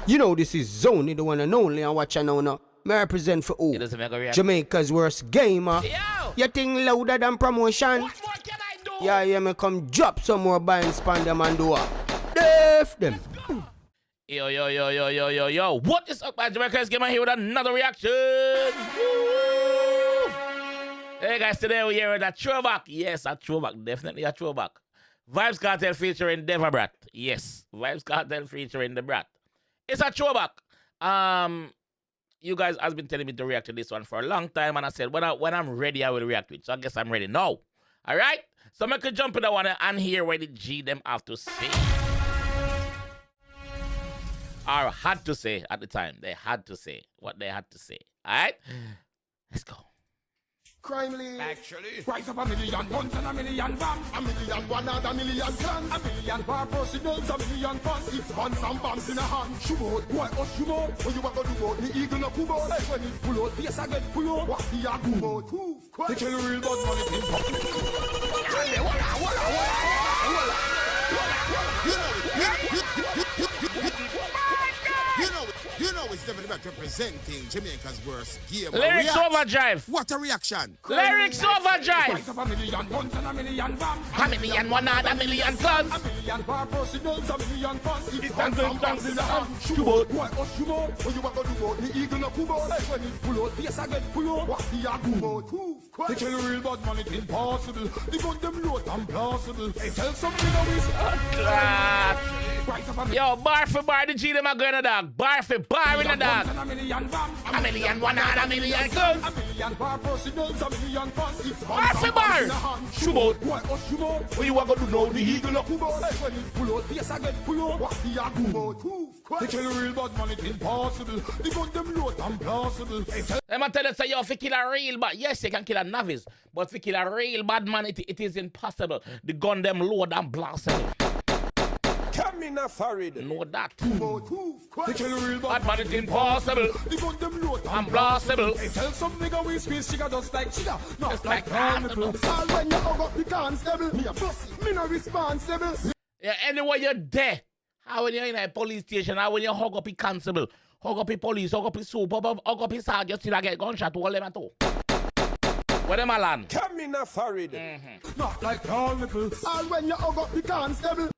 You know this is Zony, the one and only, and watch I now. May I represent for who? Jamaica's worst gamer. Yo! You think louder than promotion? What more can I do? Yeah, me come drop some more buying span them and do it. Def them. Yo. What is up, my Jamaica's gamer here with another reaction? Hey guys, today we're here with a throwback. Yes, a throwback. Definitely a throwback. Vybz Kartel featuring Deva Bratt. Yes, Vybz Kartel featuring the Brat. It's a throwback. You guys has been telling me to react to this one for a long time, and I said when I'm ready, I will react to it. So I guess I'm ready now. All right. So I could jump in the one and hear what the G them have to say, or had to say at the time. They had to say what they had to say. All right. Let's go. Crimely. Actually, price of 1,000,000 guns and 1,000,000 bombs, 1,000,000 one and 1,000,000 guns, 1,000,000 bar presidents, 1,000,000 fans, 6 guns and bombs in a hand. Shoot out, boy, shoot out. What you want to do out? The eagle no come out. When it pull out, yes I get pull out. What the a come out? They kill real bad money. You know it's definitely about representing Jamaica's worst game. Lyrics overdrive. What a reaction. Lyrics overdrive. 1,000,000 guns and 1,000,000 bombs, 1,000,000 one and 1,000,000 guns. 1,000,000 bar presidents, 1,000,000 fans, 6 guns guns and bombs in the hand. Shoot out, boy, shoot out. What you want to do out? The eagle no come out. When it pull out, yes I get pull out. What the a come out? They kill real bad man, it's impossible. They gun them load and plausible. They tell something that we Yo, bar for bar, the G them are going to dog. Bar for bar in the dog. 1,000,000 one and 1,000,000 guns. 1,000,000 bar presidents, 1,000,000 fans, 6 Bar guns for and bar. bombs in the hand. Shoot out, boy, shoot out. What you want to do now? The eagle no come out. When it pull out, yes I get pull out. What the a come out? They kill real bad man, it's impossible. They gun them load and plausible. They tell Let me tell you, say, yo, if you kill a real bad, yes, you can kill a novice, but if you kill a real bad man, it is impossible. The gun them load and blast them. Come in a farid. Know that. they kill real Bad bad man, it's impossible. They gun them load And blastable. They tell some nigga we squeeze chica just like chica, not Just like like carnival. carnival. All when you hug up the constable, me a pussy, me no responsible. Yeah, anyway, you're there. How when you're in a police station, how when you hug up a constable, hug up a police, hug up a soup, hug up a sergeant, you still get gunshot to all them at all. Where them a land? Come in a farid. Not like carnival. All when you hug up the constable.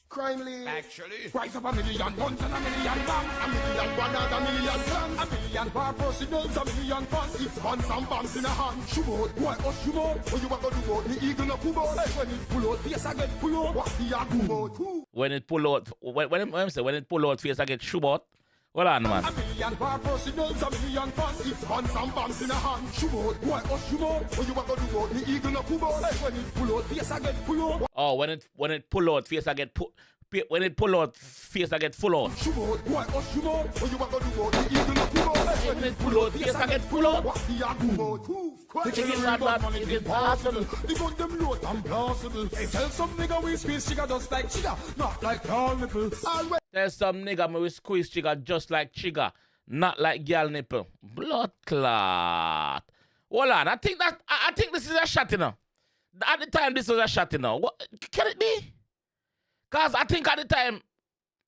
Crimely. Actually, price of 1,000,000 guns and 1,000,000 bombs, 1,000,000 one and 1,000,000 guns, 1,000,000 bar presidents, 1,000,000 fans, 6 guns and bombs in a hand. Shoot out, boy, shoot out. What you want to do out? The eagle no come out. When it pull out, yes I get pull out. What the a come out? When it pull out, when it pull out face, I get shoot out. Hold on, man. 1,000,000 bar presidents, 1,000,000 fans, 6 guns and bombs in a hand. Shoot out, boy, shoot out. What you want to do out? The eagle no come out. When it pull out, yes I get pull out. Oh, when it pull out face, I get put. When it pull out face, I get full out. Shoot out, boy, shoot out. What you want to do out? The eagle no come out. When it pull out face, I get full out. What the a come out? They kill real bad man, it's impossible. They gun them load and plausible. They tell some nigga we squeeze chica just like chica, not like girl nipple. There's some nigga me will squeeze trigger just like trigger, not like girl nipple. Blood clot. Hold on, I think this is a shot, you know. At the time, this was a shot, you know. What can it be? Cause I think at the time,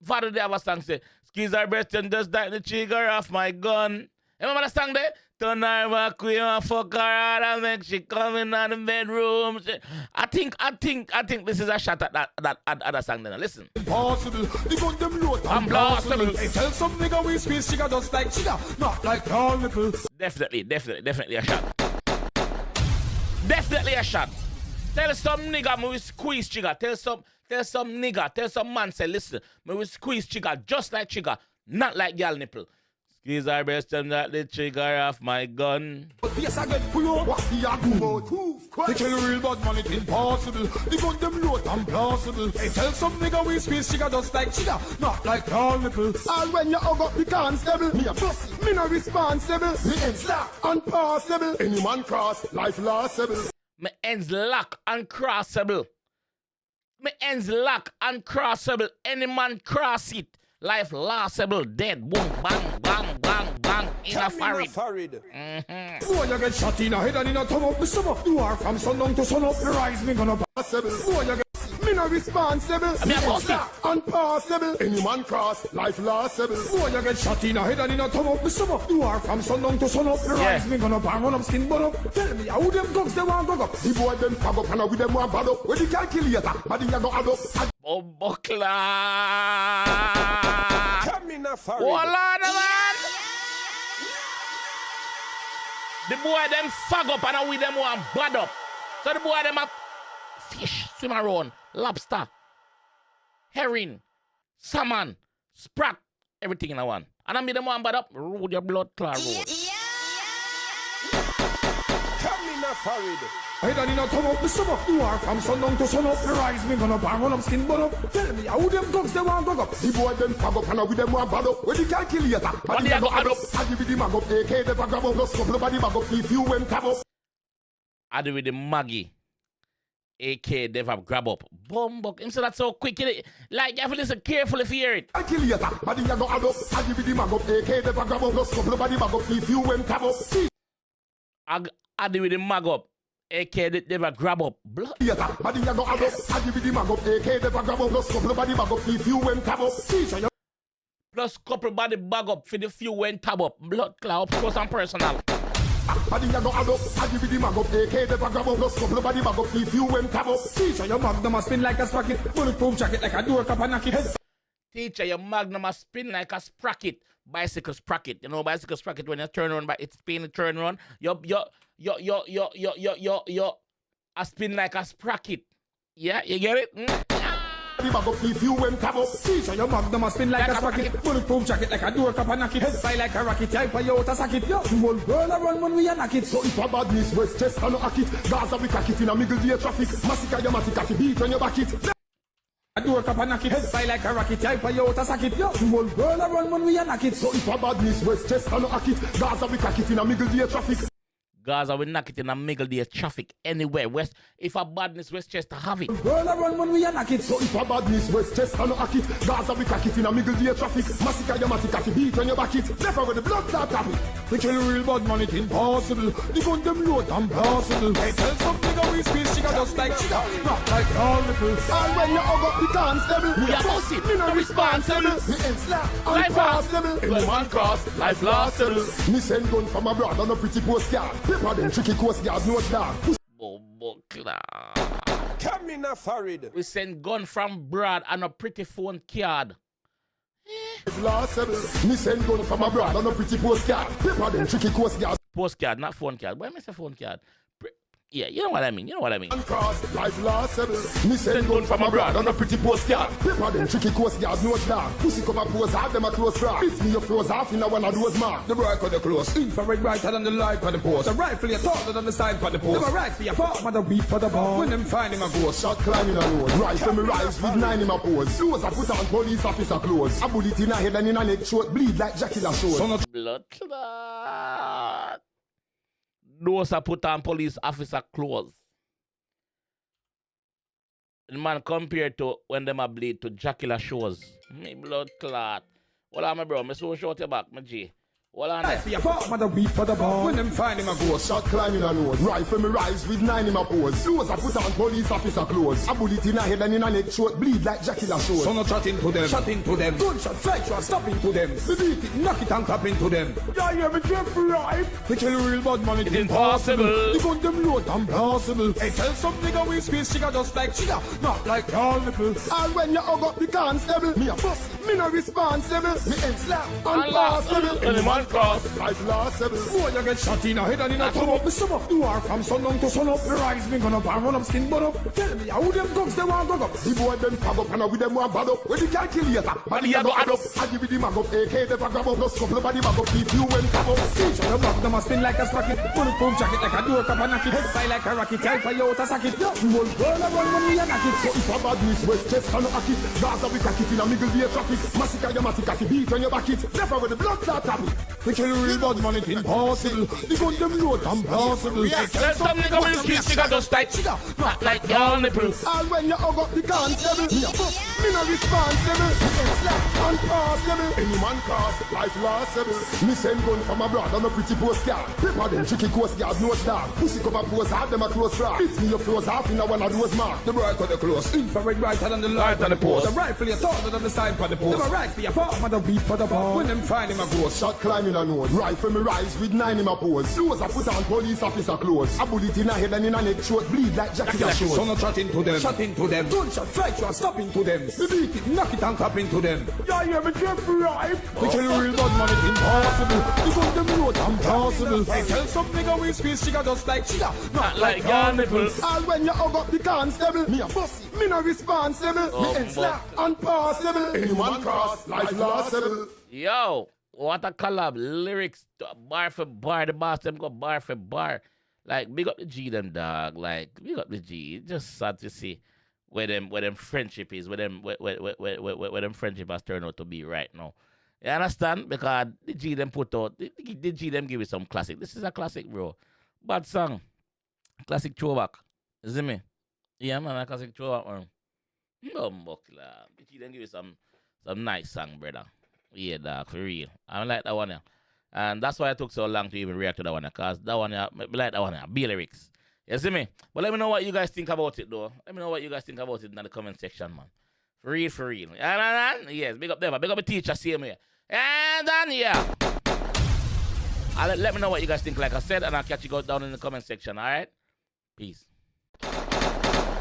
Father they have a song say, "Squeeze her breast and just like the trigger off my gun." Remember the song there? Turn her back, we want fuck her out and make she come in on the bedroom. I think this is a shot at that song there. Listen. Impossible. They gun them load and blastable. They tell some nigga we squeeze chica just like chica, not like girl nipples. Definitely a shot. Definitely a shot. Tell some nigga me we squeeze trigger. Tell some man say, listen, me we squeeze trigger just like trigger, not like girl nipple. Squeeze her breast and that the trigger off my gun. Yes, I get pull out. What the a come out? They kill real bad man, it's impossible. They gun them load and plausible. They tell some nigga we squeeze chica just like chica, not like girl nipples. All when you hug up the constable, me a pussy, me no responsible. Me ends lock and passable. Any man cross, life lossable. Me ends lock and crossable. Me ends lock and crossable. Any man cross it. Life lossable, dead, boom, bang, bang, bang, bang, in a farid. Boy, you get shot in a head and in a tongue up. The summer, you are from sundown to sun up. The rise me gonna pass. Boy, you get Me no responsible. I mean, I boss it. Unpassable. Any man cross, life lossable. Boy, you get shot in the head and in a tongue up. The summer, you are from sundown to sun up. The rise me gonna burn run up skin butt up. Tell me how them dogs they want go up. The boy them fag up and with them one bad up. When the calculator, body you go add up. Bumbleclad. Come in a furry. Hold on, man. The boy them fag up and with them one bad up. So the boy them a fish, swim around, lobster, herring, salmon, sprat, everything in a one. And I made them one bad up, road your blood clot road. Come in a furry. I don't need a tongue up the summer. You are from sundown to sun up. The rise me gonna burn run up skin butt up. Tell me how them dogs they want go up. The boy them fag up and with them one bad up. When the calculator, body you go add up. I give you the mag up, aka Deva Bratt. Plus couple body bag up, if you went tab up. I do with the Maggie, aka Deva Bratt. Bumbuk. Him say that so quick. Like you have to listen carefully if you hear it. Calculator, body you go add up. I give you the mag up, aka Deva Bratt. Plus couple body bag up, if you went tab up. I do with the mag up. aka Deva Bratt. Blood. Body you go add up. I give you the mag up, aka Deva Bratt. Plus couple body bag up, if you went tab up. Plus couple body bag up for the few when tab up. Blood cloud, up close and personal. Body you go add up. I give you the mag up, aka Deva Bratt. Plus couple body bag up, if you went tab up. Teacher, your magnum a spin like a sprocket. Bulletproof jacket like a door cap and knock it. Teacher, your magnum a spin like a sprocket. Bicycle sprocket. You know bicycle sprocket when you turn around, but it's spin and turn around. Yo, a spin like a sprocket. Yeah, you get it? Bag up if you went tab up. Teacher, your magnum a spin like a sprocket. Bulletproof jacket like a door cap and knock it. Head fly like a rocket. Time for you to sack it. Yo, the whole girl around when we a knock it. So if a badness west chest and no hack it. Gaza we crack it in a middle day traffic. Massacre your matic beat when you back it. A door cap and knock it. Head fly like a rocket. Time for you to sack it. Yo, the whole girl around when we a knock it. So if a badness west chest and no hack it. Gaza we crack it in a middle day traffic. Gaza will knock it in a middle day traffic anywhere. West, if a badness Westchester have it. Girl around when we a knock it. So if a badness Westchester no hack it. Gaza we crack it in a middle day traffic. Massacre your matic beat when you back it. Never with the blood clot tap it. We kill real bad man, it impossible. The gun them load and possible. Hey, tell some nigga we speak chica just like chica. Not like all nipples. And when you hug up the constable. We are bossy, me no responsible. Me ain't slap, unpassable. Any man cross, life lossable. Me send gun from abroad on a pretty postcard. Paper them tricky coast guard, no dog. Come in a furried. We send gun from Brad and a pretty phone card. It's lossable. Me send gun from abroad on a pretty postcard. Paper them tricky coast guard. Postcard, not phone card. Why am I say phone card? Yeah, you know what I mean. You know what I mean. Cross, life lossable. Me send gun from abroad on a pretty postcard. Paper them tricky coast guard, no dog. Pussy come up pose hard, them a close fraud. It's me your froze off in a one of those mark. The bright on the close. Infrared brighter than the light on the post. The rifle you taller than the side on the post. Them a right for your part, but a beat for the ball. When them find him a ghost. Shot climbing a road. Rifle me rise with 9 in my pose. Clothes I put on police officer clothes. A bullet in a head and in a neck short. Bleed like Jackie LaShore. Blood clot. Those are put on police officer clothes. The man compared to when them a bleed to Jackie LaShore. Me blood clot. Well, I'm a bro. Me so short your back, my G. Well, I'm for your part, but a beat for the ball. When them find him a ghost. Shot climbing a nose. Rifle me rise with 9 in my pose. Clothes I put on police officer clothes. A bullet in a head and in a neck short. Bleed like Jackie LaShore. So no shot into them. Shot into them. Gunshot, flight shot, stop into them. We beat it, knock it and clap into them. Yeah, you have a Jeffrey right. We kill real bad man, it's impossible. The gun them load and plausible. Hey, tell some nigga we space chica just like chica. Not like all nipples. And when you hug up the constable. Me a boss, me no responsible. Me ain't slap, unpassable. Any man cross, life lossable. Boy, you get shot in a head and in a thumb up. Me summer, you are from sundown to sun up. The rise me gonna burn run up skin butt up. Tell me how them dogs they want go up. The boy them fag up and with them one bad up. When the calculator, body you go add up. I give you the mag up, aka Deva Bratt. Plus couple body bag up, if you went tab up. Teacher, your magnum a spin like a sprocket. Bulletproof jacket like a door cap and knock it. Head fly like a rocket. Time for you to sack it. Yo, the whole girl around when we a knock it. So if a badness west chest and no hack it. Gaza we crack it in a middle day traffic. it. Massacre your massacre, beat when you back it. Never with the blood clot tap it. We kill real bad man, it's impossible. The gun them load and possible. Tell some nigga with his sticker just like chiga, not like y'all nipples. All when you hug up the constable, me a bust, me no responsible. It's like impossible. Any man cross, life lossable. Me send gun from abroad on a pretty postcard. Paper them tricky coast guards, no star. Pussy cover pose, have them a close fraud. It's me your flows, half in a one of those mark. The bright or the close, infrared brighter than the light on the post. The rifle you taller than the sign for the post. Never right for your farm, and the beat for the ball. When them find him a ghost, shot climbing a nose. Rifle me rise with 9 in a pose. Clothes I put on police officer clothes. A bullet in a head and in a neck short, bleed like Jackie Show. So no shot into them, shot into them. Gunshot, strike you and stop into them. Me beat it, knock it and tap into them. Yeah, yeah, me Jeffrey right. We kill real bad man, it's impossible. The gun them load and possible. Hey, tell some nigga we space chiga just like chiga, not like y'all nipples. All when you hug up the constable, me a bossy, me no responsible. Me ain't slack, impossible. Anyone cross, life lossable. Yo, what a collab. Lyrics, bar for bar. The boss them go bar for bar. Like, big up the G them, dog. Like, big up the G. It's just sad to see where them friendship is, where them friendship has turned out to be right now. You understand? Because the G them put out, the G them give you some classic. This is a classic, bro. Bad song. Classic throwback. You see me? Yeah, man, a classic throwback, man. No, buckler. The G them give you some nice song, brother. Yeah, dog, for real. I like that one, yeah. And that's why it took so long to even react to that one, because that one, yeah, I like that one, yeah. Be lyrics. You see me? But let me know what you guys think about it, though. Let me know what you guys think about it in the comment section, man. For real, for real. And yes, big up Deva. Big up a teacher, same here. And then, yeah. Let me know what you guys think, like I said, and I'll catch you guys down in the comment section, all right? Peace.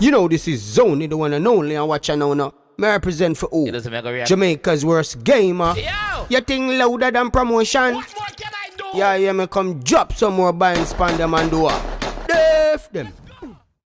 You know this is Zony, the one and only, and watch I now. Me represent for who? Jamaica's worst gamer. Yo! You think louder than promotion? What more can I do? Yeah, me come drop some more buying span them and do what? Def them.